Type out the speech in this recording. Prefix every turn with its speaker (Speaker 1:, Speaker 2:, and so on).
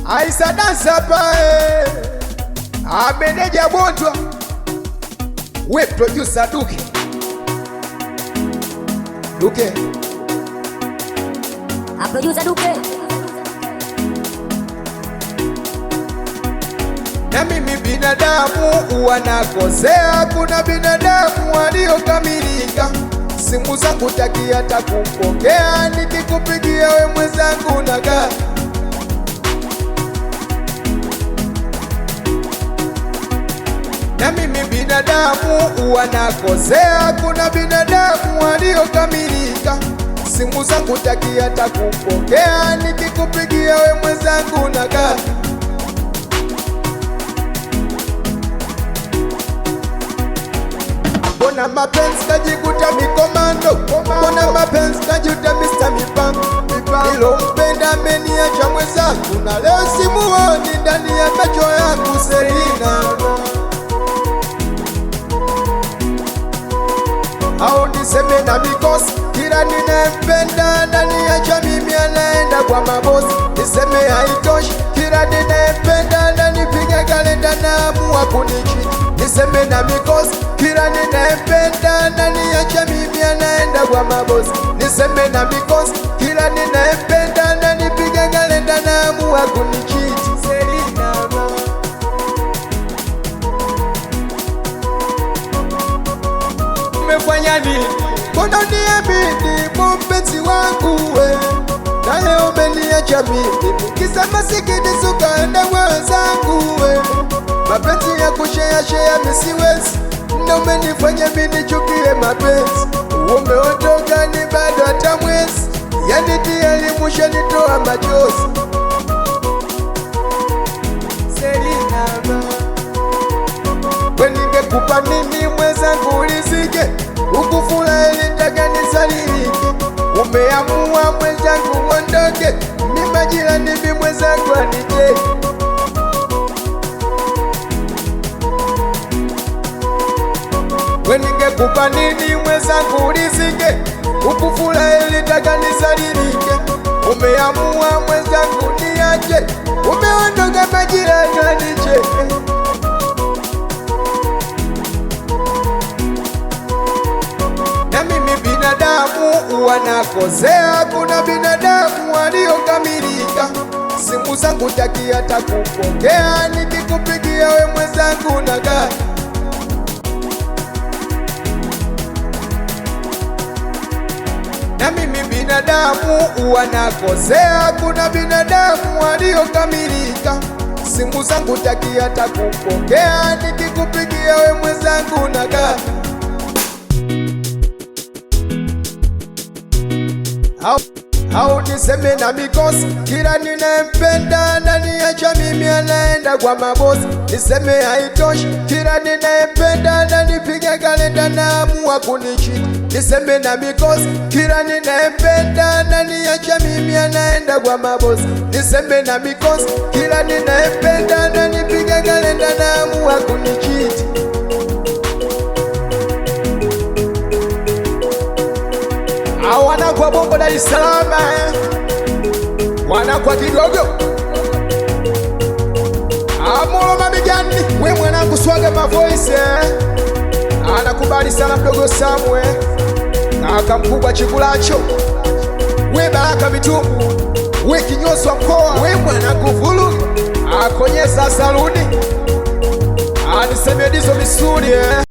Speaker 1: Aisa dansa pae ameneja bondwa we producer Duke
Speaker 2: a producer Duke.
Speaker 1: Na mimi binadamu wanakosea, kuna binadamu waliokamilika. Simu zangu taki hata kupokea, nikikupigia we mwenzangu naga. Na mimi binadamu wanakosea, kuna binadamu waliokamilika. Simu zangu taki hata kupokea, nikikupigia we mwenzangu naga. Mbona mapenzi najikuta mikomando, mbona mapenzi najuta Mr. Mipango. Nilompenda ameniacha mwenzangu, na leo simuoni ndani ya macho yangu Selina. Au niseme na mikosi, kila ninayempenda ananiacha mimi, anaenda kwa mabosi. Niseme haitoshi, kila ninayempenda ananipiga kalenda na amua kunichiti. Niseme na mikosi, kila ninayempenda ananiacha mimi, anaenda kwa mabosi. Niseme na mikosi, kila ninayempenda ananipiga kalenda na amua kunichiti. Selina umefanya nini? Mbona uniamini mpenzi wangu we, na leo umeniacha mimi, nikisema sikini sukaenda wenzangu we. Mapenzi ya kushare mimi siwezi, ndio umenifanya mimi nichukie mapenzi. Umeondoka ni bado hata mwezi, yani tayari mshanitoa machozi. Selina we, ningekupa nini mwenzangu ulizike, ukufurahi nitaka nisalilike. Umeamua mwenzangu uondoke, mimi majirani mimi mwenzangu anijeke. We, ningekupa nini mwenzangu ulizike, ukufurahi nitaka nisalilike. Umeamua mwenzangu niache, umeondoka majirani anijeke. Na mimi binadamu wanakosea, kuna binadamu waliokamilika. Simu zangu taki hata kupokea, nikikupigia we mwenzangu naga. Na mimi binadamu wanakosea, kuna binadamu waliokamilika. Simu zangu taki hata kupokea, nikikupigia we mwenzangu naga. Au niseme na mikosi, kila ninayempenda ananiacha mimi, anaenda kwa mabosi. Niseme haitoshi, kila ninayempenda ananipiga kalenda na amua kunichiti. Niseme na mikosi, kila ninayempenda ananiacha mimi, anaenda kwa mabosi. Niseme na mikosi, kila ninayempenda ananipiga kalenda na amua kunichiti. Wana kwa Bongo Dar es Salaam, wana kwa Kidogo, Amolo Mamigani, we mwanangu Swaga Mavoice, anakubali sana mdogo Samwe, kaka mkubwa Chikulacho, we Baraka Mitumbu, we Kinyozi wa mkoa, we mwanangu Vulu, akonyesa saluni, aniseme dizo misuri